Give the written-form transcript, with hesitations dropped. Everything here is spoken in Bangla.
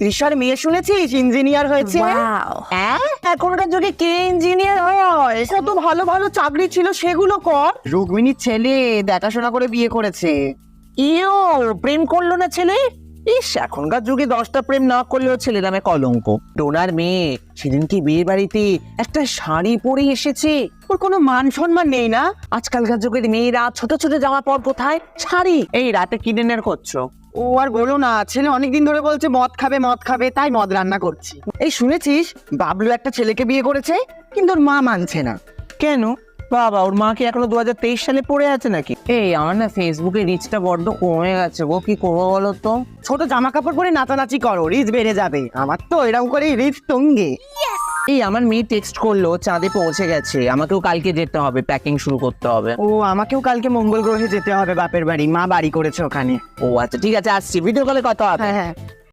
তৃষার মেয়ে শুনেছিস ইঞ্জিনিয়ার হয়েছে? হ্যাঁ, এখনকার যুগে কে ইঞ্জিনিয়ার হয়? কত ভালো ভালো চাকরি ছিল সেগুলো কর। রুক্মিণীর ছেলে দেখাশোনা করে বিয়ে করেছে। ইও, প্রেম করলো না ছেলে? ইস, এখনকার যুগে 10টা প্রেম না করলেও ছেলে নামে কলঙ্ক। ডোনার মেয়ে সেদিন কি বিয়ে বাড়িতে একটা শাড়ি পরে এসেছে, ওর কোনো মান সম্মান নেই না? আজকালকার যুগের মেয়েরা ছোট ছোট জামা পর কোথায়, শাড়ি। এই রাতে কি ডিনার করছো? ও আর বলো না, ছেলে অনেকদিন ধরে বলছে মদ খাবে, তাই মদ রান্না করছি। এই শুনেছিস বাবলু একটা ছেলেকে বিয়ে করেছে, কিন্তু ওর মা মানছে না। কেন বাবা, ওর মা কি এখনো 2023 সালে পড়ে আছে নাকি? এই আমার না ফেসবুকে রিচটা বড্ড কমে গেছে গো, কি করবো বলো তো? ছোট জামা কাপড় পরে নাচানাচি করো, রিচ বেড়ে যাবে। আমার তো এরকম করে রিচ টঙ্গে। এই আমার মেয়ে টেক্সট করলো চাঁদে পৌঁছে গেছে, আমাকেও কালকে যেতে হবে, প্যাকিং শুরু করতে হবে। ও, আমাকেও কালকে মঙ্গল গ্রহে যেতে হবে, বাপের বাড়ি, মা বাড়ি করেছে ওখানে। ও আচ্ছা, ঠিক আছে, আসছি, ভিডিও কলে কথা হবে। হ্যাঁ।